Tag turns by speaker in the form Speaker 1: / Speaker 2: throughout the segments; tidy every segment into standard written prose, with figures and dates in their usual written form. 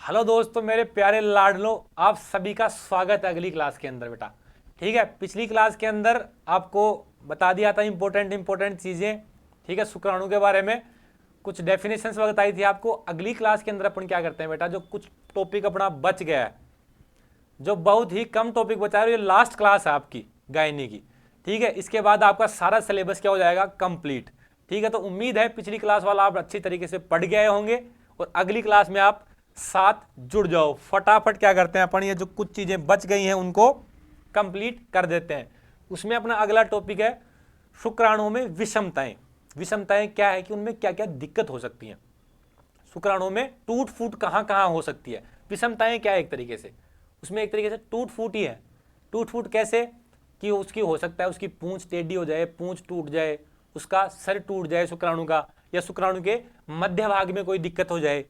Speaker 1: Hello दोस्तों, मेरे प्यारे लाडलो, आप सभी का स्वागत है अगली क्लास के अंदर बेटा। ठीक है, पिछली क्लास के अंदर आपको बता दिया था इंपॉर्टेंट चीज़ें। ठीक है, शुक्राणु के बारे में कुछ डेफिनेशंस बताई थी आपको। अगली क्लास के अंदर अपन क्या करते हैं बेटा, जो कुछ टॉपिक अपना बच गया है, जो बहुत ही कम टॉपिक बचा है, ये लास्ट क्लास है आपकी गायनी की। ठीक है, इसके बाद आपका सारा सिलेबस क्या हो जाएगा, कंप्लीट। ठीक है, तो उम्मीद है पिछली क्लास वाला आप अच्छी तरीके से पढ़ गए होंगे और अगली क्लास में आप साथ जुड़ जाओ। फटाफट क्या करते हैं अपन, ये जो कुछ चीजें बच गई हैं उनको कंप्लीट कर देते हैं। उसमें अपना अगला टॉपिक है शुक्राणुओं में विषमताएं। विषमताएं क्या है कि उनमें क्या क्या दिक्कत हो सकती है, शुक्राणुओं में टूट फूट कहां कहां हो सकती है। विषमताएं क्या है, एक तरीके से उसमें एक तरीके से टूट फूट ही है। टूट फूट कैसे कि उसकी हो सकता है उसकी पूंछ टेढ़ी हो जाए, पूंछ टूट जाए, उसका सर टूट जाए शुक्राणु का, या शुक्राणु के मध्य भाग में कोई दिक्कत हो जाए।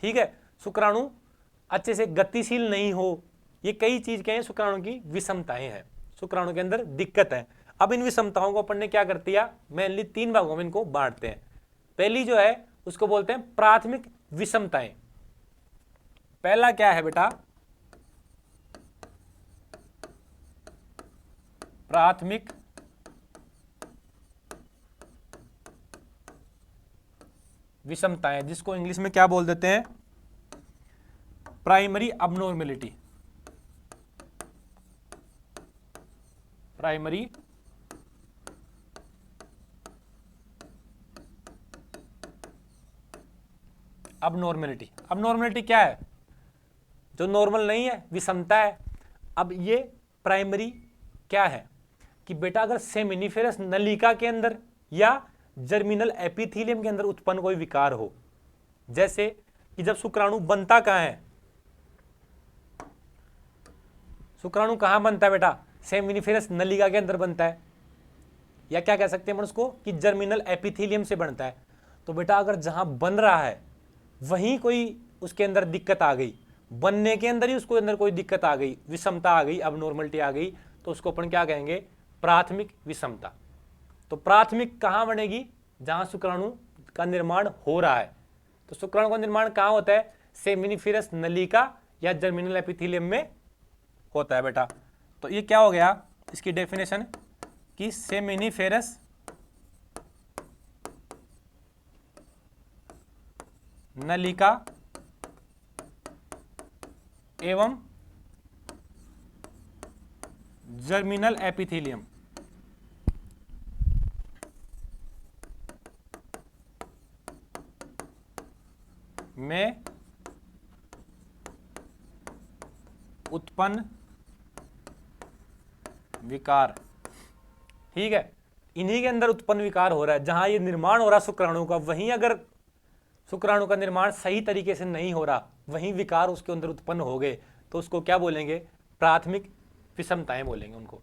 Speaker 1: ठीक है, शुक्राणु अच्छे से गतिशील नहीं हो, ये कई चीज क्या है, शुक्राणु की विषमताएं हैं, शुक्राणु के अंदर दिक्कत है। अब इन विषमताओं को अपन ने क्या कर दिया, मेनली 3 भागों में इनको बांटते हैं। पहली जो है उसको बोलते हैं प्राथमिक विषमताएं। पहला क्या है बेटा, प्राथमिक विषमताएं, जिसको इंग्लिश में क्या बोल देते हैं, primary abnormality. Primary abnormality. Abnormality क्या है, जो नॉर्मल नहीं है, विषमता है। अब ये प्राइमरी क्या है कि बेटा अगर सेमिनिफेरस नलिका के अंदर या जर्मिनल एपिथेलियम के अंदर उत्पन्न कोई विकार हो, जैसे कि जब शुक्राणु बनता कहां है, शुक्राणु कहां बनता है बेटा, सेमिनिफेरस नलिका के अंदर बनता है, या क्या कह सकते हैं उसको कि जर्मिनल एपिथेलियम से बनता है। तो बेटा अगर जहां बन रहा है वहीं कोई उसके अंदर दिक्कत आ गई, बनने के अंदर ही उसको अंदर कोई दिक्कत आ गई, विषमता आ गई, अबनॉर्मलिटी आ गई, तो उसको अपन क्या कहेंगे, प्राथमिक विषमता। तो प्राथमिक कहां बनेगी, जहां शुक्राणु का निर्माण हो रहा है। तो शुक्राणु का निर्माण कहां होता है, सेमिनिफेरस नलिका या जर्मिनल एपिथेलियम में होता है बेटा। तो ये क्या हो गया, इसकी डेफिनेशन कि सेमिनिफेरस नलिका एवं जर्मिनल एपिथेलियम में उत्पन्न विकार। ठीक है, इन्हीं के अंदर उत्पन्न विकार हो रहा है, जहां ये निर्माण हो रहा है शुक्राणु का, वहीं अगर शुक्राणु का निर्माण सही तरीके से नहीं हो रहा, वहीं विकार उसके अंदर उत्पन्न हो गए, तो उसको क्या बोलेंगे, प्राथमिक विषमताएं बोलेंगे उनको।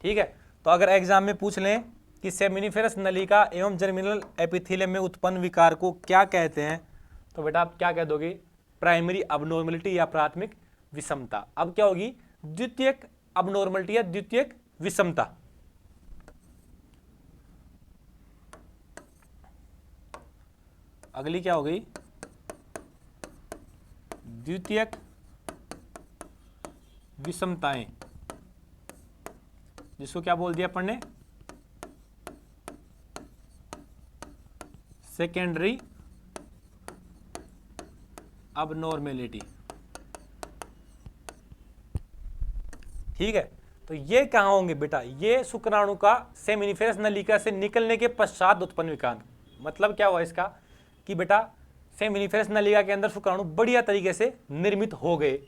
Speaker 1: ठीक है, तो अगर एग्जाम में पूछ लें कि सेमिनिफेरस नलिका एवं जर्मिनल एपिथेलियम में उत्पन्न विकार को क्या कहते हैं, तो बेटा आप क्या कह दोगे, प्राइमरी अबनॉर्मलिटी या प्राथमिक विषमता। अब क्या होगी, द्वितीयक अबनॉर्मलिटी या द्वितीयक विषमता। अगली क्या हो गई, द्वितीयक विषमताएं, जिसको क्या बोल दिया अपन ने, सेकेंडरी अबनॉर्मेलिटी। ठीक है, तो ये कहां होंगे बेटा, ये शुक्राणु का सेमिनिफेरस नलिका से निकलने के पश्चात उत्पन्न विकार। मतलब क्या हुआ इसका कि बेटा सेमिनिफेरस नलिका के अंदर शुक्राणु बढ़िया तरीके से निर्मित हो गए,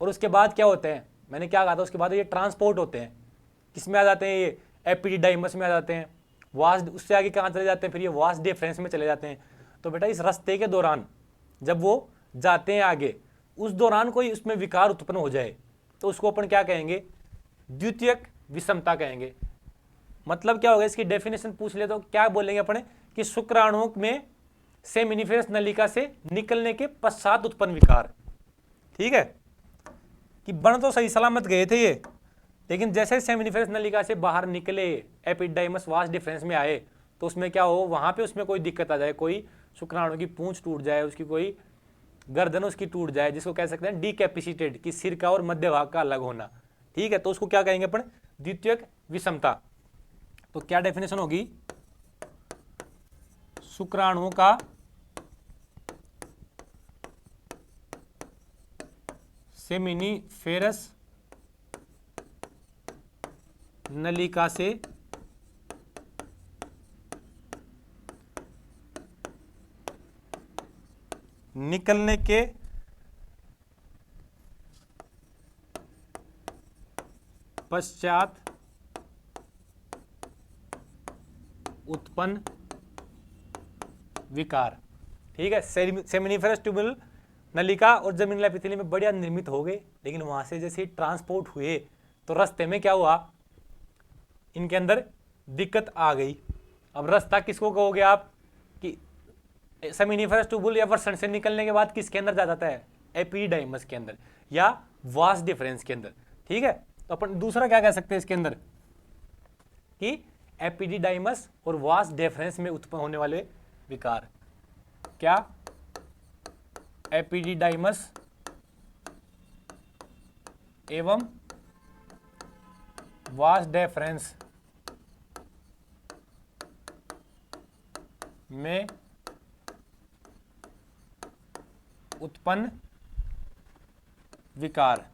Speaker 1: और उसके बाद क्या होते हैं, मैंने क्या कहा था, उसके बाद ये ट्रांसपोर्ट होते हैं, किसमें आ जाते हैं, ये एपिडिडाइमस में आ जाते हैं, वास, उससे आगे कहाँ चले जाते हैं, फिर ये वास डिफरेंस में चले जाते हैं। तो बेटा इस रास्ते के दौरान जब वो जाते हैं आगे, उस दौरान कोई उसमें विकार उत्पन्न हो जाए, तो उसको अपन क्या कहेंगे, द्वितीयक विषमता कहेंगे। मतलब क्या होगा, इसकी डेफिनेशन पूछ ले तो क्या बोलेंगे अपने कि शुक्राणुओं में सेमिनिफेरस नलिका से निकलने के पश्चात उत्पन्न विकार। ठीक है, कि बन तो सही सलामत गए थे ये, लेकिन जैसे सेमिनिफेरस नलिका से बाहर निकले, एपिडाइमस वास डिफरेंस में आए, तो उसमें क्या हो, वहां पे उसमें कोई दिक्कत आ जाए, कोई शुक्राणु की पूंछ टूट जाए, उसकी कोई गर्दन उसकी टूट जाए, जिसको कह सकते हैं डीकैपेसिटेड, कि सिर का और मध्य भाग का अलग होना। ठीक है, तो उसको क्या कहेंगे अपन, द्वितीयक विषमता। तो क्या डेफिनेशन होगी, शुक्राणुओं का सेमिनिफेरस नलिका से निकलने के पश्चात उत्पन्न विकार। ठीक है, सेमिनिफेरस ट्यूबुल नलिका और जमीनिला एपिथेलियम में बढ़िया निर्मित हो गए, लेकिन वहां से जैसे ट्रांसपोर्ट हुए तो रास्ते में क्या हुआ, इनके अंदर दिक्कत आ गई। अब रास्ता किसको कहोगे आप, कि सेमिनिफेरस ट्यूबुल या वर्षण से निकलने के बाद किसके अंदर जा जाता है, एपिडाइमस के अंदर या वास डिफरेंस के अंदर। ठीक है, तो अपन दूसरा क्या कह सकते हैं इसके अंदर, कि एपिडिडाइमस और वास डिफरेंस में उत्पन्न होने वाले विकार। क्या, एपिडिडाइमस एवं वास डिफरेंस में उत्पन्न विकार।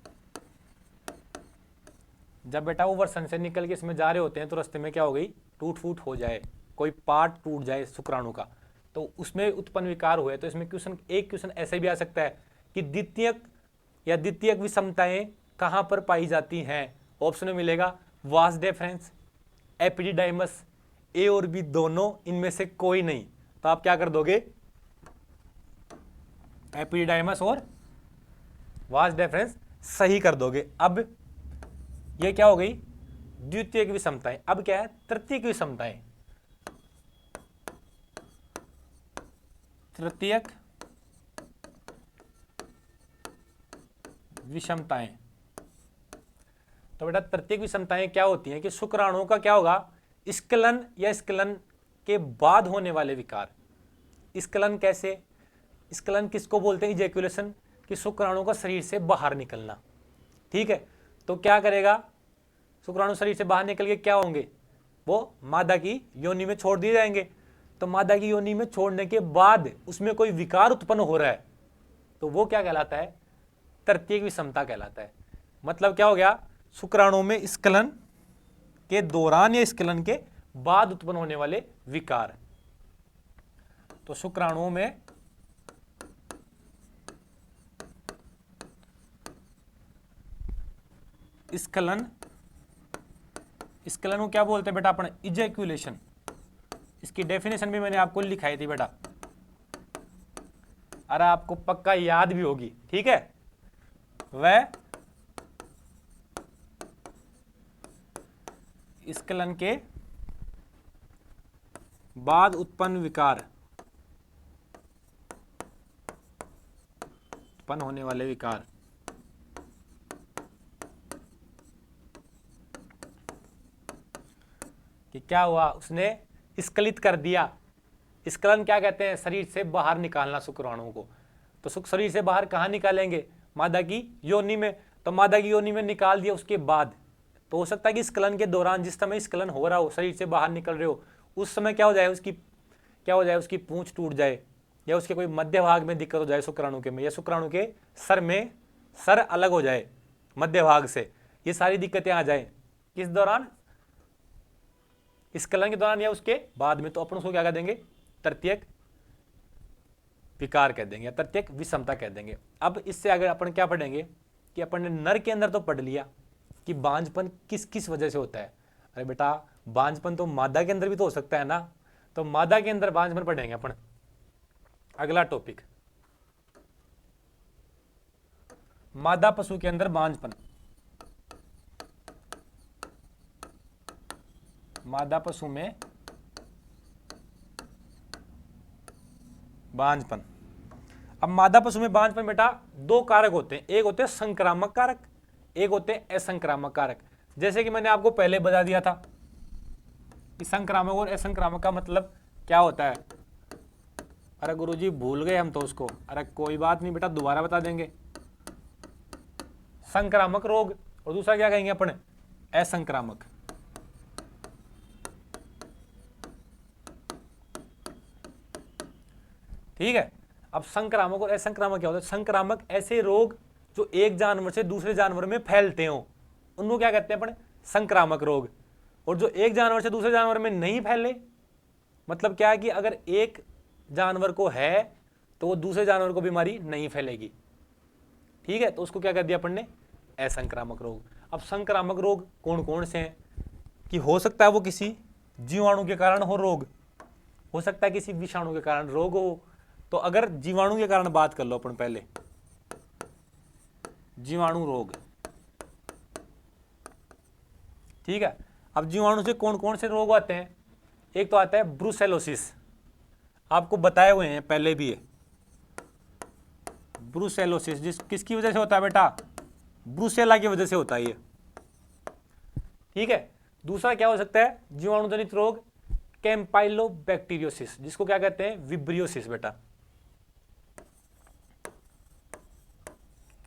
Speaker 1: जब बेटा वो वर्षण से निकल के इसमें जा रहे होते हैं तो रास्ते में क्या हो गई, टूट फूट हो जाए, कोई पार्ट टूट जाए शुक्राणु का, तो उसमें उत्पन्न विकार हुए। तो इसमें एक क्वेश्चन ऐसे भी आ सकता है कि द्वितीयक या द्वितीयक विषमताएं कहां पर पाई जाती हैं। ऑप्शन में मिलेगा वास डिफरेंस, एपिडिडाइमस, ए और बी दोनों, इनमें से कोई नहीं। तो आप क्या कर दोगे, एपिडिडाइमस और वास डिफरेंस सही कर दोगे। अब ये क्या हो गई, द्वितीयक विषमताएं। अब क्या है, तृतीयक विषमताएं। तृतीयक विषमताएं, तो बेटा तृतीयक विषमताएं क्या होती हैं, कि शुक्राणुओं का क्या होगा, स्खलन या स्खलन के बाद होने वाले विकार। स्खलन कैसे, स्खलन किसको बोलते हैं, इजैक्यूलेशन, कि शुक्राणु का शरीर से बाहर निकलना। ठीक है, तो क्या करेगा, शुक्राणु शरीर से बाहर निकल के क्या होंगे, वो मादा की योनि में छोड़ दिए जाएंगे। तो मादा की योनि में छोड़ने के बाद उसमें कोई विकार उत्पन्न हो रहा है, तो वो क्या कहलाता है, तृतीयक विषमता कहलाता है। मतलब क्या हो गया, शुक्राणु में स्खलन के दौरान या स्खलन के बाद उत्पन्न होने वाले विकार। तो शुक्राणुओं में स्खलन, स्खलन को क्या बोलते हैं बेटा अपन, इजैक्यूलेशन। इसकी डेफिनेशन भी मैंने आपको लिखाई थी बेटा, अरे आपको पक्का याद भी होगी। ठीक है, वह स्खलन के बाद उत्पन्न विकार, उत्पन्न होने वाले विकार। कि क्या हुआ, उसने स्खलित कर दिया। स्खलन क्या कहते हैं, शरीर से बाहर निकालना शुक्राणुओं को। तो शरीर से बाहर कहाँ निकालेंगे, मादा की योनि में। तो मादा की योनि में निकाल दिया, उसके बाद तो हो सकता है कि स्खलन के दौरान, जिस समय स्खलन हो रहा हो, शरीर से बाहर निकल रहे हो, उस समय क्या हो जाए, उसकी पूंछ टूट जाए, या उसके कोई मध्य भाग में दिक्कत हो जाए शुक्राणु के में, या शुक्राणु के सर अलग हो जाए मध्य भाग से। ये सारी दिक्कतें आ जाए किस दौरान, स्खलन के दौरान या उसके बाद में। तो अपन उसको क्या कह देंगे, तृतीयक विकार कह देंगे, या तृतीयक विषमता कह देंगे। अब इससे अगर अपन क्या पढ़ेंगे, कि अपन ने नर के अंदर तो पढ़ लिया कि बांझपन किस किस वजह से होता है। अरे बेटा, बांझपन तो मादा के अंदर भी तो हो सकता है ना। तो मादा के अंदर बांझपन पढ़ेंगे अपन। अगला टॉपिक, मादा पशु के अंदर बांझपन। मादा पशु में बांझपन। अब मादा पशु में बांझपन बेटा दो कारक होते हैं, एक होते हैं संक्रामक कारक, एक होते हैं असंक्रामक कारक। जैसे कि मैंने आपको पहले बता दिया था कि संक्रामक और असंक्रामक का मतलब क्या होता है। अरे गुरुजी भूल गए हम तो उसको। अरे कोई बात नहीं बेटा, दोबारा बता देंगे। संक्रामक रोग, और दूसरा क्या कहेंगे अपन, असंक्रामक। ठीक है। अब संक्रामक और असंक्रामक क्या होता है? संक्रामक ऐसे रोग जो एक जानवर से दूसरे जानवर में फैलते हो, उनको क्या कहते हैं अपन? संक्रामक रोग। और जो एक जानवर से दूसरे जानवर में नहीं फैले, मतलब क्या है कि अगर एक जानवर को है तो वो दूसरे जानवर को बीमारी नहीं फैलेगी। ठीक है, तो उसको क्या कर दिया अपन ने? असंक्रामक रोग। अब संक्रामक रोग कौन कौन से हैं? कि हो सकता है वो किसी जीवाणु के कारण हो रोग, हो सकता है किसी विषाणु के कारण रोग हो। तो अगर जीवाणु के कारण बात कर लो अपन पहले, जीवाणु रोग। ठीक है। अब जीवाणु से कौन कौन से रोग आते हैं? एक तो आता है ब्रुसेलोसिस, आपको बताए हुए हैं पहले भी है। ब्रुसेलोसिस किसकी वजह से होता है बेटा? ब्रुसेला की वजह से होता है ये। ठीक है। दूसरा क्या हो सकता है जीवाणु जनित रोग? कैम्पाइलोबैक्टीरियोसिस, जिसको क्या कहते हैं? विब्रियोसिस बेटा,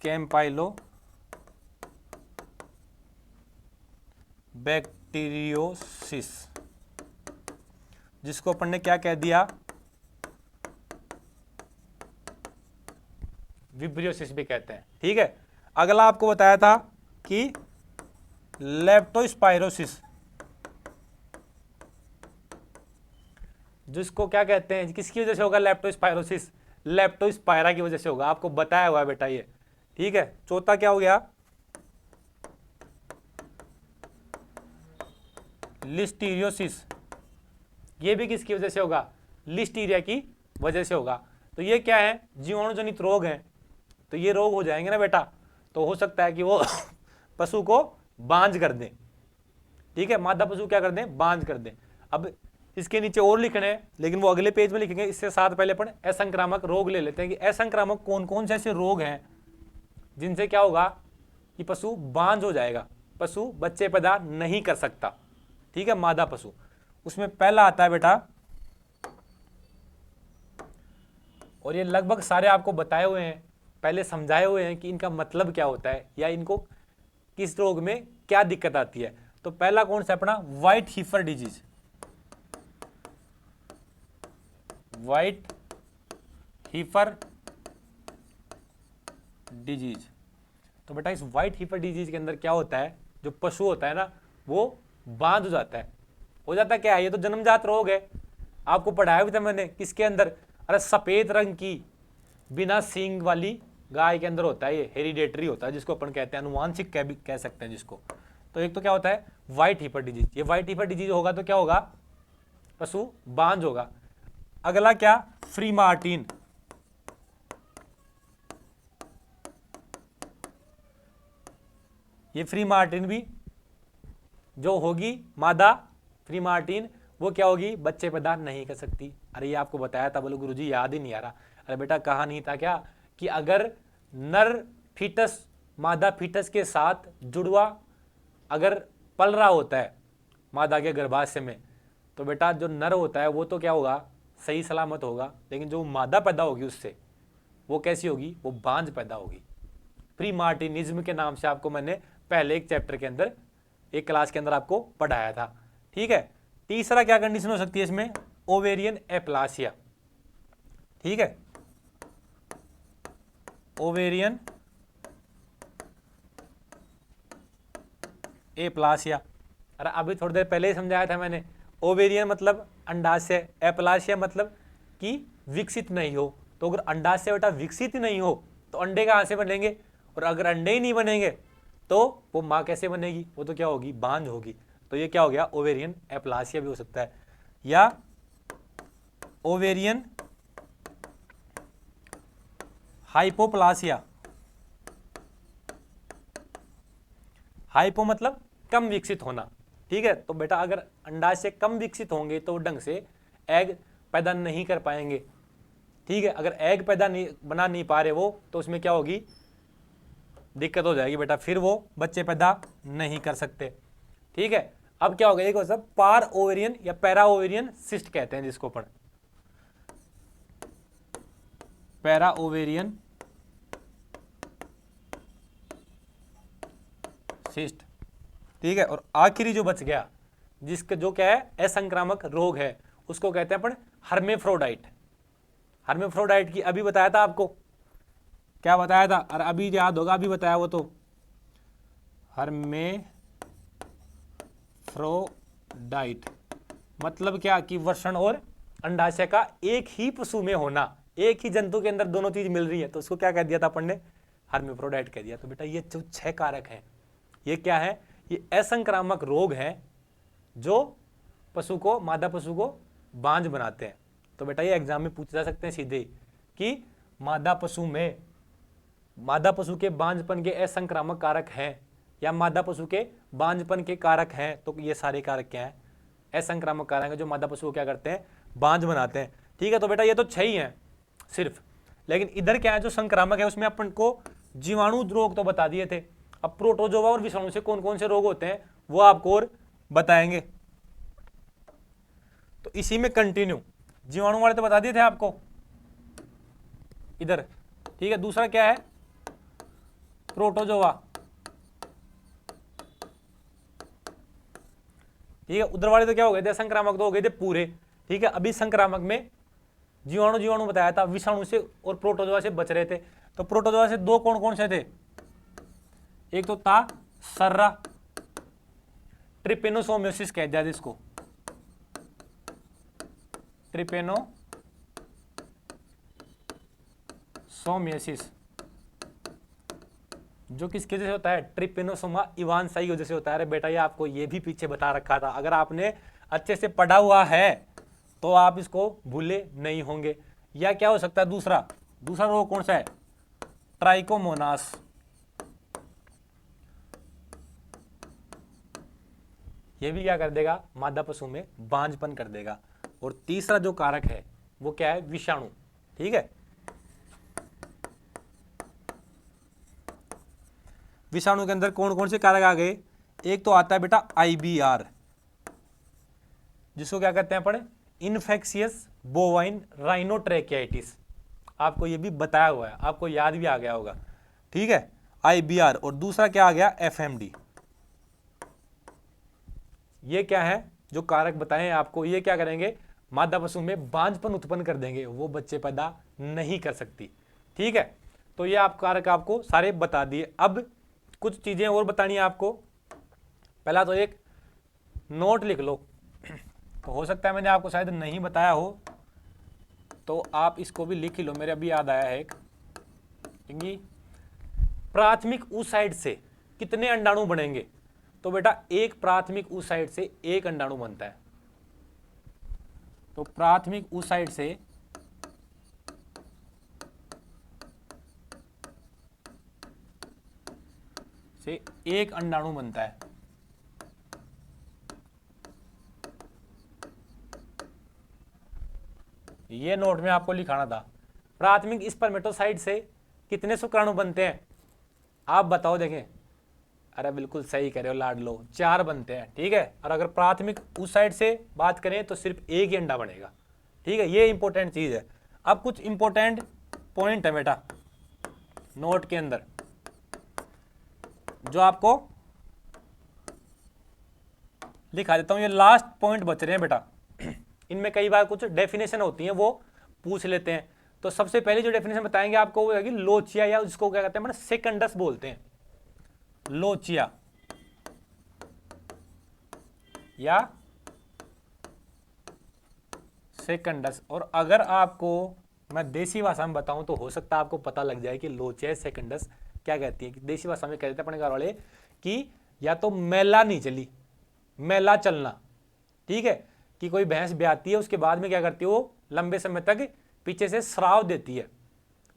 Speaker 1: कैम्पाइलोबैक्टीरियोसिस, जिसको अपन ने क्या कह दिया? विब्रियोसिस भी कहते हैं। ठीक है। अगला आपको बताया था कि लेप्टोस्पाइरोसिस, जिसको क्या कहते हैं? किसकी वजह से होगा लेप्टोस्पाइरोसिस? लेप्टोस्पायरा की वजह से होगा, आपको बताया हुआ है बेटा ये। ठीक है। चौथा क्या हो गया? लिस्टीरियोसिस, ये भी किसकी वजह से होगा? लिस्टीरिया की वजह से होगा। तो ये क्या है? जीवाणु जनित रोग हैं। तो ये रोग हो जाएंगे ना बेटा, तो हो सकता है कि वो पशु को बांझ कर दें। ठीक है, मादा पशु क्या कर दें? बांझ कर दें। अब इसके नीचे और लिखने हैं, लेकिन वो अगले पेज में लिखेंगे। इससे साथ पहले अपन असंक्रामक रोग ले लेते हैं कि असंक्रामक कौन कौन से ऐसे रोग हैं जिनसे क्या होगा कि पशु बांझ हो जाएगा, पशु बच्चे पैदा नहीं कर सकता। ठीक है, मादा पशु। उसमें पहला आता है बेटा, और ये लगभग सारे आपको बताए हुए हैं, पहले समझाए हुए हैं कि इनका मतलब क्या होता है या इनको किस रोग में क्या दिक्कत आती है। तो पहला कौन सा अपना? White हीफर disease. White हीफर disease. तो बेटा इस व्हाइट हीफर डिजीज के अंदर क्या होता है? जो पशु होता है ना, वो बांझ हो जाता है। हो जाता क्या है? ये तो जन्मजात रोग है, आपको पढ़ाया भी था मैंने। किसके अंदर? अरे सफेद रंग की बिना सींग वाली गाय के अंदर होता है ये, हेरिडेटरी होता है, जिसको अपन कहते हैं अनुवांशिक कह सकते हैं जिसको। तो एक तो क्या होता है? White हीफर disease. ये व्हाइट हीफर डिजीज होगा तो क्या होगा? पशु बांझ होगा। अगला क्या? Free Martin. ये फ्री मार्टिन भी जो होगी मादा फ्री मार्टिन, वो क्या होगी? बच्चे पैदा नहीं कर सकती। अरे ये आपको बताया था, बोलो गुरुजी याद ही नहीं आ रहा। अरे बेटा कहा नहीं था क्या कि अगर नर फीटस मादा फीटस के साथ जुड़वा अगर पल रहा होता है मादा के गर्भाशय में, तो बेटा जो नर होता है वो तो क्या होगा? सही सलामत होगा, लेकिन जो मादा पैदा होगी उससे वो कैसी होगी? वो बांझ पैदा होगी। प्री मार्टिनिज्म के नाम से आपको मैंने पहले एक चैप्टर के अंदर, एक क्लास के अंदर आपको पढ़ाया था। ठीक है। तीसरा क्या कंडीशन हो सकती है इसमें? Ovarian aplasia. ठीक है, ओवेरियन एप्लासिया। अरे अभी थोड़ी देर पहले ही समझाया था मैंने। ओवेरियन मतलब अंडाशय, एप्लासिया मतलब कि विकसित नहीं हो। तो अगर अंडाशय बेटा विकसित ही नहीं हो तो अंडे कहाँ से बनेंगे? और अगर अंडे ही नहीं बनेंगे तो वो माँ कैसे बनेगी? वो तो क्या होगी? बांझ होगी। तो ये क्या हो गया? ओवेरियन एप्लासिया भी हो सकता है, या ओवेरियन हाइपोप्लासिया। हाइपो मतलब कम विकसित होना। ठीक है, तो बेटा अगर अंडाशय कम विकसित होंगे तो ढंग से एग पैदा नहीं कर पाएंगे। ठीक है, अगर एग पैदा नहीं बना नहीं पा रहे वो, तो उसमें क्या होगी? दिक्कत हो जाएगी बेटा, फिर वो बच्चे पैदा नहीं कर सकते। ठीक है। अब क्या हो गया? एक पार ओवेरियन या पैरा ओवेरियन सिस्ट कहते हैं जिसको अपन। पैरा ओवेरियन सिस्ट, ठीक है। और आखिरी जो बच गया जिसका जो क्या है असंक्रामक रोग है उसको कहते हैं अपन हर्मेफ्रोडाइट। हर्मेफ्रोडाइट की अभी बताया था आपको, क्या बताया था, और अभी याद होगा अभी बताया वो तो, हर्मेफ्रोडाइट मतलब क्या कि वृषण और अंडाशय का एक ही पशु में होना, एक ही जंतु के अंदर दोनों चीज मिल रही है, तो उसको क्या कह दिया था अपन ने, हर्मेफ्रोडाइट कह दिया। तो बेटा ये जो 6 कारक हैं ये क्या है, ये असंक्रामक रोग हैं जो पशु को, मादा पशु को बांझ बनाते हैं। तो बेटा ये एग्जाम में पूछे जा सकते हैं सीधे कि मादा पशु में, मादा पशु के बांझपन के असंक्रामक कारक हैं या मादा पशु के बांझपन के कारक हैं, तो ये सारे कारक क्या हैं, असंक्रामक कारक हैं जो मादा पशु को क्या करते हैं, बांझ बनाते हैं। ठीक है, तो बेटा ये तो 6 ही हैं सिर्फ, लेकिन इधर क्या है जो संक्रामक है उसमें अपन को जीवाणु रोग तो बता दिए थे। अब प्रोटोजोआ और विषाणु से कौन कौन से रोग होते हैं वो आपको और बताएंगे। तो इसी में कंटिन्यू, जीवाणु वाले तो बता दिए थे आपको इधर, ठीक है। दूसरा क्या है, प्रोटोजोआ, ठीक है। उधर वाले तो क्या हो गए थे, संक्रामक तो हो गए थे पूरे, ठीक है। अभी संक्रामक में जीवाणु बताया था, विषाणु से और प्रोटोजोआ से बच रहे थे। तो प्रोटोजोआ से 2 कौन कौन से थे, एक तो था सर्रा, ट्रिपेनोसोमियोसिस कह दिया इसको, ट्रिपेनोसोमियोसिस, जो किसके जैसे होता है, ट्रिपेनोसोमा इवांसाई की जैसे होता है। अरे बेटा ये आपको ये भी पीछे बता रखा था, अगर आपने अच्छे से पढ़ा हुआ है तो आप इसको भूले नहीं होंगे। या क्या हो सकता है दूसरा रोग कौन सा है, ट्राइकोमोनास, ये भी क्या कर देगा, मादा पशु में बांझपन कर देगा। और तीसरा जो कारक है वो क्या है, विषाणु, ठीक है। विषाणु के अंदर कौन कौन से कारक आ गए, एक तो आता है बेटा IBR, जिसको क्या कहते हैं अपन, इन्फेक्शियस बोवाइन राइनोट्रैकियाइटिस, आपको ये भी बताया हुआ है, आपको याद भी आ गया होगा, ठीक है, IBR। और दूसरा क्या आ गया, FMD। ये क्या है जो कारक बताएं आपको, ये क्या करेंगे, मादा पशु में बांझपन उत्पन्न कर देंगे, वो बच्चे पैदा नहीं कर सकती, ठीक है। तो ये आप कारक आपको सारे बता दिए। अब कुछ चीजें और बतानी है आपको। पहला तो एक नोट लिख लो, तो हो सकता है मैंने आपको शायद नहीं बताया हो, तो आप इसको भी लिख ही लो, मेरे अभी याद आया है एक, प्राथमिक ऊसाइड से कितने अंडाणु बनेंगे। तो बेटा एक प्राथमिक ऊसाइड से एक अंडाणु बनता है, तो प्राथमिक ऊसाइड से एक अंडाणु बनता है। ये नोट में आपको लिखाना था, प्राथमिक स्पर्मेटोसाइट से कितने शुक्राणु बनते हैं, आप बताओ देखें। अरे बिल्कुल सही कह रहे हो लाडलो, 4 बनते हैं, ठीक है। और अगर प्राथमिक ऊसाइड से बात करें तो सिर्फ एक ही अंडा बनेगा, ठीक है। ये इंपॉर्टेंट चीज है। अब कुछ इंपॉर्टेंट पॉइंट है बेटा नोट के अंदर जो आपको लिखा देता हूं, ये लास्ट पॉइंट बच रहे हैं बेटा। इनमें कई बार कुछ डेफिनेशन होती हैं वो पूछ लेते हैं। तो सबसे पहले जो डेफिनेशन बताएंगे आपको वो है लोचिया, या उसको क्या कहते हैं सेकंडस बोलते हैं, लोचिया या सेकंडस। और अगर आपको मैं देसी भाषा में बताऊं तो हो सकता है आपको पता लग जाए कि लोचिया सेकंडस क्या कहती है। कि देसी भाषा में कहते हैं अपने घर वाले कि या तो मेला नहीं चली, मेला चलना, ठीक है। कि कोई भैंस ब्याती है उसके बाद में क्या करती है वो लंबे समय तक पीछे से स्राव देती है,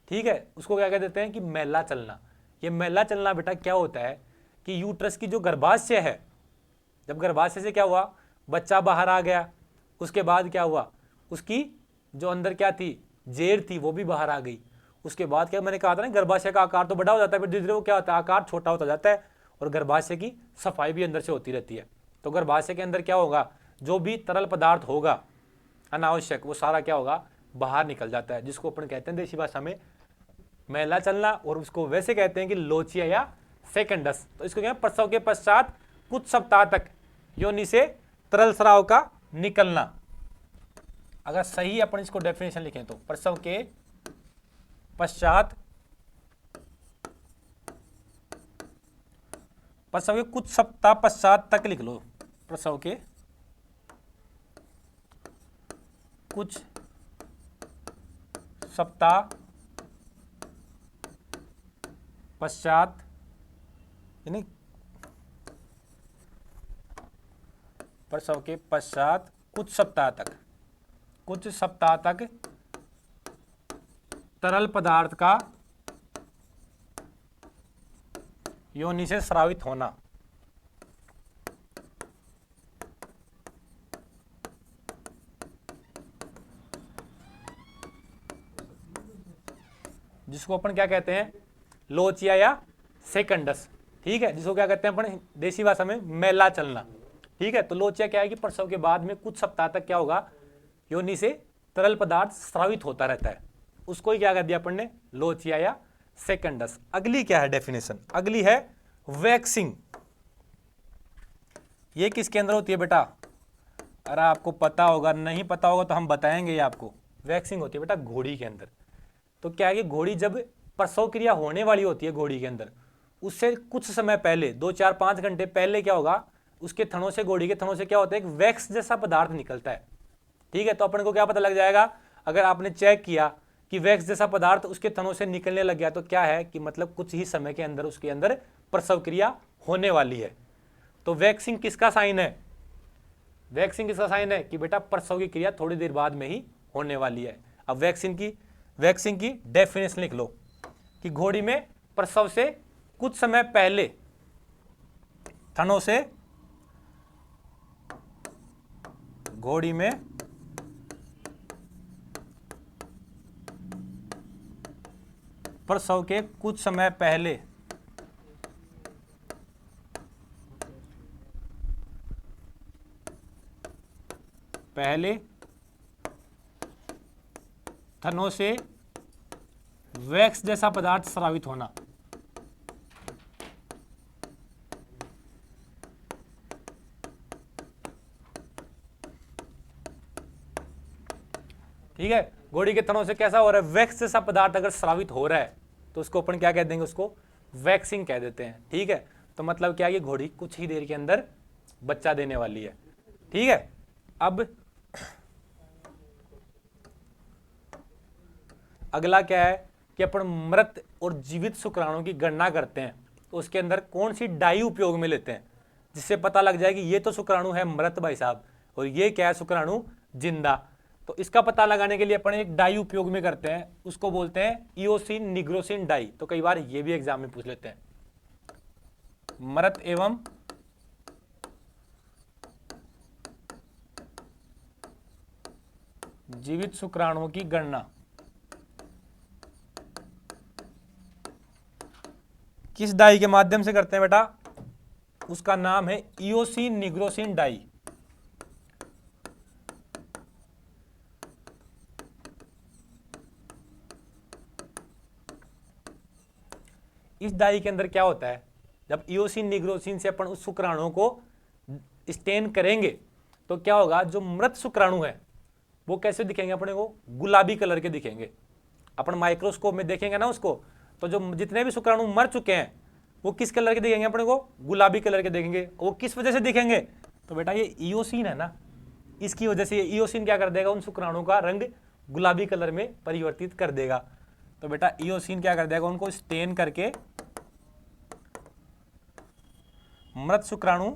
Speaker 1: ठीक है, उसको क्या कह देते हैं कि मेला चलना। ये मेला चलना बेटा क्या होता है कि यूट्रस की जो गर्भाशय है, जब गर्भाशय से क्या हुआ बच्चा बाहर आ गया, उसके बाद क्या हुआ उसकी जो अंदर क्या थी जेर थी वो भी बाहर आ गई। उसके बाद क्या मैंने कहा था ना गर्भाशय का आकार तो बड़ा हो जाता है, फिर धीरे धीरे वो क्या होता है आकार छोटा होता जाता है और गर्भाशय की सफाई भी अंदर से होती रहती है। तो गर्भाशय के अंदर क्या होगा जो भी तरल पदार्थ होगा अनावश्यक वो सारा क्या होगा बाहर निकल जाता है, जिसको अपन कहते हैं देसी भाषा में मैला चलना, और उसको वैसे कहते हैं कि लोचिया या सेकंडस। तो इसको क्या, प्रसव के पश्चात कुछ सप्ताह तक योनि से तरल स्राव का निकलना। अगर सही अपन इसको डेफिनेशन लिखें तो प्रसव के पश्चात, प्रसव के कुछ सप्ताह पश्चात तक लिख लो, प्रसव के कुछ सप्ताह पश्चात, यानी प्रसव के पश्चात कुछ सप्ताह तक तरल पदार्थ का योनि से स्रावित होना। जिसको अपन क्या कहते हैं, लोचिया या सेकंडस। ठीक है, जिसको क्या कहते हैं अपन देसी भाषा में मैला चलना। ठीक है, तो लोचिया क्या है कि प्रसव के बाद में कुछ सप्ताह तक क्या होगा, योनि से तरल पदार्थ स्रावित होता रहता है, उसको ही क्या कर दिया अपन ने, लोचिया या सेकंडस। अगली क्या है डेफिनेशन, अगली है वैक्सिंग। ये किसके अंदर होती है बेटा, अरे आपको पता होगा, नहीं पता होगा तो हम बताएंगे ये आपको। वैक्सिंग होती है बेटा घोड़ी के अंदर। तो क्या है कि घोड़ी जब प्रसव क्रिया होने वाली होती है घोड़ी के अंदर, उससे कुछ समय पहले 2-4-5 घंटे पहले क्या होगा, उसके थनों से, घोड़ी के थनों से क्या होता है, एक वैक्स जैसा पदार्थ निकलता है। ठीक है, तो अपन को क्या पता लग जाएगा, अगर आपने चेक किया कि वैक्स जैसा पदार्थ उसके थनों से निकलने लग गया, तो क्या है कि मतलब कुछ ही समय के अंदर उसके अंदर प्रसव क्रिया होने वाली है। तो वैक्सिंग किसका साइन है, वैक्सिंग किसका साइन है कि बेटा प्रसव की क्रिया थोड़ी देर बाद में ही होने वाली है। अब वैक्सिंग की डेफिनेशन लिख लो कि घोड़ी में प्रसव से कुछ समय पहले थनों से, घोड़ी में प्रसव के कुछ समय पहले थनों से वैक्स जैसा पदार्थ स्रावित होना। ठीक है, घोड़ी के थनों से कैसा हो रहा है, वैक्स जैसा पदार्थ अगर स्रावित हो रहा है तो उसको अपन क्या कह देंगे, उसको वैक्सिंग कह देते हैं। ठीक है, तो मतलब क्या है, ये घोड़ी कुछ ही देर के अंदर बच्चा देने वाली है। ठीक है, अब अगला क्या है कि अपन मृत और जीवित शुक्राणुओं की गणना करते हैं, तो उसके अंदर कौन सी डाई उपयोग में लेते हैं, जिससे पता लग जाए कि ये तो शुक्राणु है मृत भाई साहब, और ये क्या है शुक्राणु जिंदा। तो इसका पता लगाने के लिए अपन एक डाई उपयोग में करते हैं, उसको बोलते हैं इओसिन निग्रोसिन डाई। तो कई बार ये भी एग्जाम में पूछ लेते हैं, मृत एवं जीवित शुक्राणुओं की गणना किस डाई के माध्यम से करते हैं बेटा, उसका नाम है इओसिन निग्रोसिन डाई। इस डाई के अंदर क्या होता है, जब इओसिन निग्रोसिन से अपन उस शुक्राणुओं को स्टेन करेंगे तो क्या होगा, जो मृत शुक्राणु है वो कैसे दिखेंगे अपने को, गुलाबी कलर के दिखेंगे। अपन माइक्रोस्कोप में देखेंगे ना उसको, तो जो जितने भी शुक्राणु मर चुके हैं वो किस कलर के दिखेंगे अपने को, गुलाबी कलर के दिखेंगे। वो किस वजह से दिखेंगे, तो बेटा ये इओसिन है ना, इसकी वजह से ये इओसिन क्या कर देगा, उन शुक्राणुओं का रंग गुलाबी कलर में परिवर्तित कर देगा। तो बेटा इओसिन क्या कर देगा, उनको स्टेन करके मृत शुक्राणु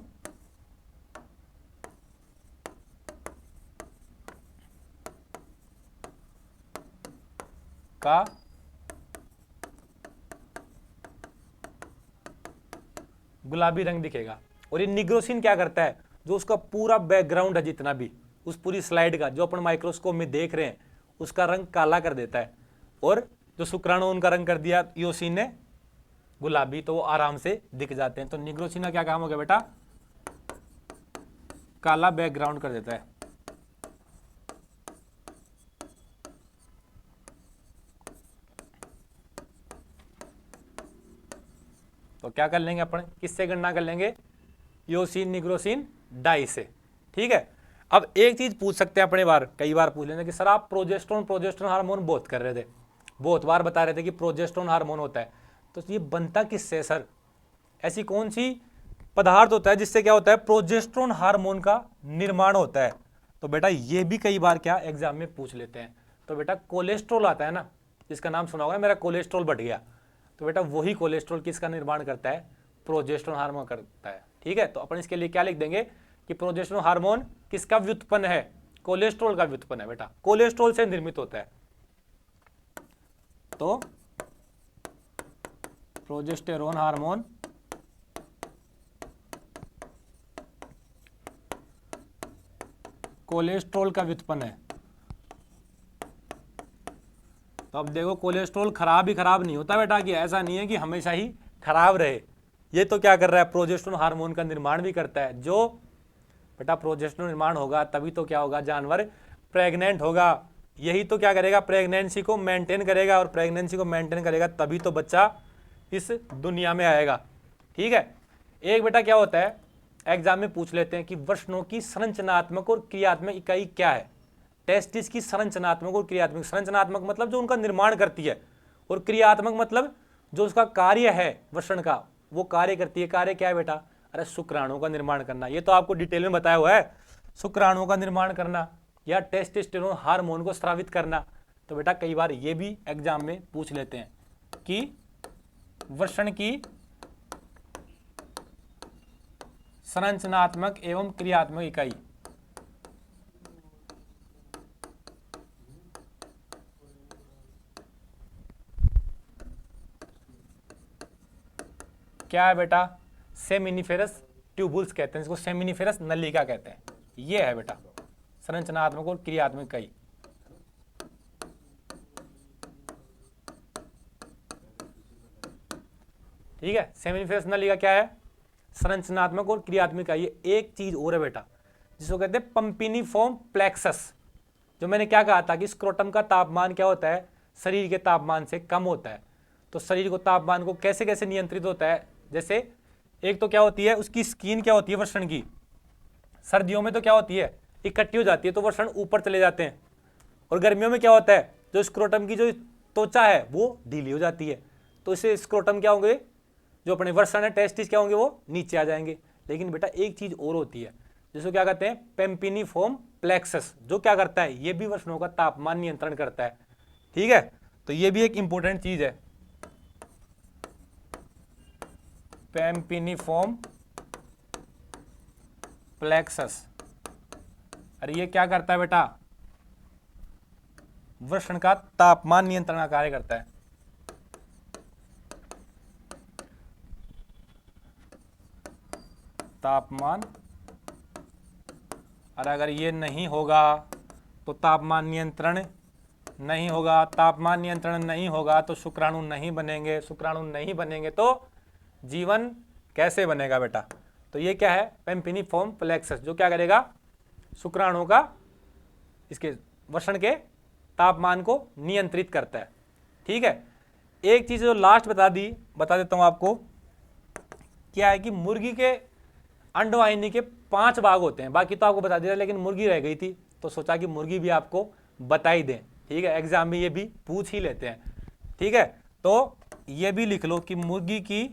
Speaker 1: का गुलाबी रंग दिखेगा। और ये निग्रोसिन क्या करता है, जो उसका पूरा बैकग्राउंड है जितना भी उस पूरी स्लाइड का, जो अपन माइक्रोस्कोप में देख रहे हैं, उसका रंग काला कर देता है। और जो शुक्राणु उनका रंग कर दिया इओसिन ने गुलाबी, तो वो आराम से दिख जाते हैं। तो निग्रोसिन का क्या काम हो गया बेटा, काला बैकग्राउंड कर देता है। तो क्या कर लेंगे अपन, किससे गणना कर लेंगे, ईओसिन निग्रोसिन डाई से। ठीक है, अब एक चीज पूछ सकते हैं अपने बार, कई बार पूछ लेंगे कि सर आप प्रोजेस्टेरोन हार्मोन बहुत कर रहे थे, बहुत बार बता रहे थे कि प्रोजेस्टेरोन हार्मोन होता है, तो ये बनता किससे सर, ऐसी कौन सी पदार्थ होता है जिससे क्या होता है, प्रोजेस्टेरोन हार्मोन का निर्माण होता है। तो बेटा ये भी कई बार क्या एग्जाम में पूछ लेते हैं। तो बेटा कोलेस्ट्रॉल आता है ना, जिसका नाम सुना होगा, मेरा कोलेस्ट्रॉल बढ़ गया, तो बेटा वही कोलेस्ट्रॉल किसका निर्माण करता है, प्रोजेस्टेरोन हार्मोन करता है। ठीक है, तो अपन इसके लिए क्या लिख देंगे कि प्रोजेस्टेरोन हार्मोन किसका व्युत्पन्न है, कोलेस्ट्रॉल का व्युत्पन्न है बेटा, कोलेस्ट्रॉल से निर्मित होता है। तो प्रोजेस्टेरोन हार्मोन कोलेस्ट्रॉल का व्युत्पन्न है। तो अब देखो कोलेस्ट्रॉल खराब ही खराब नहीं होता बेटा, कि ऐसा नहीं है कि हमेशा ही खराब रहे, ये तो क्या कर रहा है, प्रोजेस्टेरोन हार्मोन का निर्माण भी करता है। जो बेटा प्रोजेस्टेरोन निर्माण होगा तभी तो क्या होगा, जानवर प्रेग्नेंट होगा, यही तो क्या करेगा, प्रेगनेंसी को मेंटेन करेगा, और प्रेगनेंसी को मेंटेन करेगा तभी तो बच्चा इस दुनिया में आएगा। ठीक है, एक बेटा क्या होता है, एग्जाम में पूछ लेते हैं कि वृषणों की संरचनात्मक और क्रियात्मक इकाई क्या है। टेस्टिस की संरचनात्मक और क्रियात्मक, संरचनात्मक मतलब जो उनका निर्माण करती है, और क्रियात्मक मतलब जो उसका कार्य है वृषण का, वो कार्य करती है। कार्य क्या है बेटा, अरे शुक्राणुओं का निर्माण करना, ये तो आपको डिटेल में बताया हुआ है, शुक्राणुओं का निर्माण करना या टेस्टोस्टेरोन हार्मोन को स्रावित करना। तो बेटा कई बार ये भी एग्जाम में पूछ लेते हैं कि वृषण की संरचनात्मक एवं क्रियात्मक इकाई क्या है बेटा, सेमिनिफेरस ट्यूबुल्स कहते हैं इसको, सेमिनिफेरस नलिका कहते हैं, ये है बेटा संरचनात्मक और क्रियात्मक इकाई। ठीक है, सेमिनिफेरस नलिका क्या है, संरचनात्मक और क्रियात्मक इकाई। एक चीज और है बेटा जिसको कहते हैं पंपिनिफॉर्म प्लेक्सस। जो मैंने क्या कहा था कि स्क्रोटम का तापमान क्या होता है, शरीर के तापमान से कम होता है। तो शरीर को तापमान को कैसे कैसे नियंत्रित होता है, जैसे एक तो क्या होती है, उसकी स्किन क्या होती है वृषण की, सर्दियों में तो क्या होती है, इकट्ठी हो जाती है, तो वृषण ऊपर चले जाते हैं। और गर्मियों में क्या होता है, जो स्क्रोटम की जो त्वचा है वो ढीली हो जाती है, तो इससे स्क्रोटम क्या होंगे, जो अपने वृषण है टेस्टिस क्या होंगे, वो नीचे आ जाएंगे। लेकिन बेटा एक चीज और होती है जिसको क्या कहते हैं, पेम्पिनिफॉर्म प्लेक्सस, जो क्या करता है, ये भी वृषणों का तापमान नियंत्रण करता है। ठीक है, तो ये भी एक इंपॉर्टेंट चीज है, पेम्पिनिफॉर्म प्लेक्सस। अरे ये क्या करता है बेटा, वृषण का तापमान नियंत्रण का कार्य करता है। तापमान, और अगर ये नहीं होगा तो तापमान नियंत्रण नहीं होगा, तापमान नियंत्रण नहीं होगा तो शुक्राणु नहीं बनेंगे, शुक्राणु नहीं बनेंगे तो जीवन कैसे बनेगा बेटा। तो ये क्या है, पेम्पिनिफॉर्म प्लेक्सस, जो क्या करेगा, शुक्राणु का, इसके वृषण के तापमान को नियंत्रित करता है। ठीक है, एक चीज जो लास्ट बता देता हूं आपको, क्या है कि मुर्गी के अंडवाहिनी के 5 भाग होते हैं, बाकी तो आपको बता दिया, लेकिन मुर्गी रह गई थी तो सोचा कि मुर्गी भी आपको बता ही दें। ठीक है, एग्जाम में ये भी पूछ ही लेते हैं। ठीक है, तो ये भी लिख लो कि मुर्गी की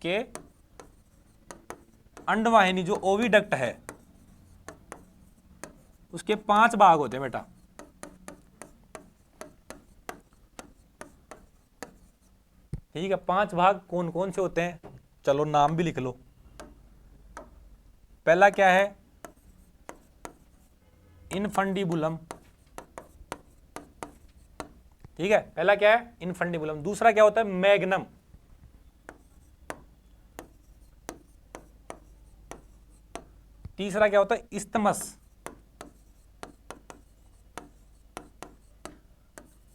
Speaker 1: के अंडवाहिनी जो ओविडक्ट है उसके 5 भाग होते हैं बेटा। ठीक है, 5 भाग कौन कौन से होते हैं, चलो नाम भी लिख लो। पहला क्या है, इनफंडिबुलम। ठीक है, पहला क्या है, इनफंडिबुलम। दूसरा क्या होता है, मैग्नम। तीसरा क्या होता है, इस्थमस।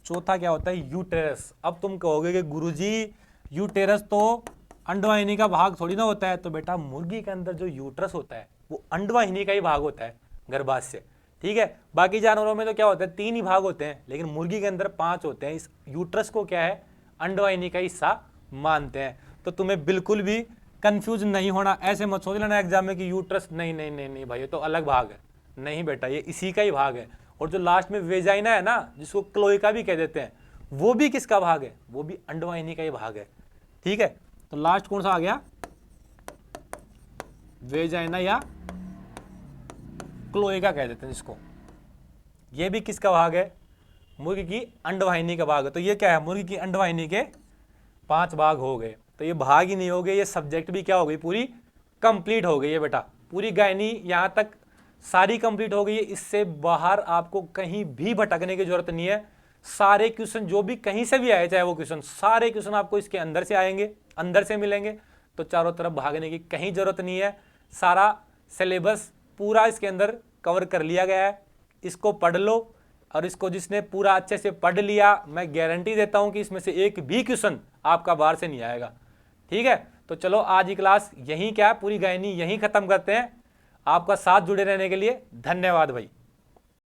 Speaker 1: चौथा क्या होता है, यूटेरस। अब तुम कहोगे कि गुरुजी यूटेरस तो अंडवाहिनी का भाग थोड़ी ना होता है, तो बेटा मुर्गी के अंदर जो यूट्रस होता है वो अंडवाहिनी का ही भाग होता है, गर्भाशय। ठीक है, बाकी जानवरों में तो क्या होता है, 3 ही भाग होते हैं, लेकिन मुर्गी के अंदर 5 होते हैं। इस यूट्रस को क्या है, अंडवाहिनी का हिस्सा मानते हैं। तो तुम्हें बिल्कुल भी कंफ्यूज नहीं होना। ऐसे मत सोच लेना एग्जाम में कि यूट्रस, नहीं नहीं नहीं नहीं भाई ये तो अलग भाग है। नहीं बेटा, ये इसी का ही भाग है। और जो लास्ट में वेजाइना है ना, जिसको क्लोइका भी कह देते हैं, वो भी किसका भाग है? वो भी अंडवाहिनी का ही भाग है। ठीक है, तो लास्ट कौन सा आ गया? वेजाइना या क्लोइका कह देते हैं जिसको। ये भी किसका भाग है? मुर्गी की अंडवाहिनी का भाग है। तो ये क्या है? मुर्गी की अंडवाहिनी के 5 भाग हो गए। तो ये भाग ही नहीं हो गए, ये सब्जेक्ट भी क्या हो गई? पूरी कंप्लीट हो गई है बेटा। पूरी गायनी यहाँ तक सारी कंप्लीट हो गई है। इससे बाहर आपको कहीं भी भटकने की जरूरत नहीं है। सारे क्वेश्चन जो भी कहीं से भी आए, चाहे वो क्वेश्चन, सारे क्वेश्चन आपको इसके अंदर से आएंगे, अंदर से मिलेंगे। तो चारों तरफ भागने की कहीं जरूरत नहीं है। सारा सिलेबस पूरा इसके अंदर कवर कर लिया गया है। इसको पढ़ लो, और इसको जिसने पूरा अच्छे से पढ़ लिया, मैं गारंटी देता हूं कि इसमें से एक भी क्वेश्चन आपका बाहर से नहीं आएगा। ठीक है, तो चलो आज की क्लास यहीं क्या, पूरी गायनी यहीं खत्म करते हैं। आपका साथ जुड़े रहने के लिए धन्यवाद भाई।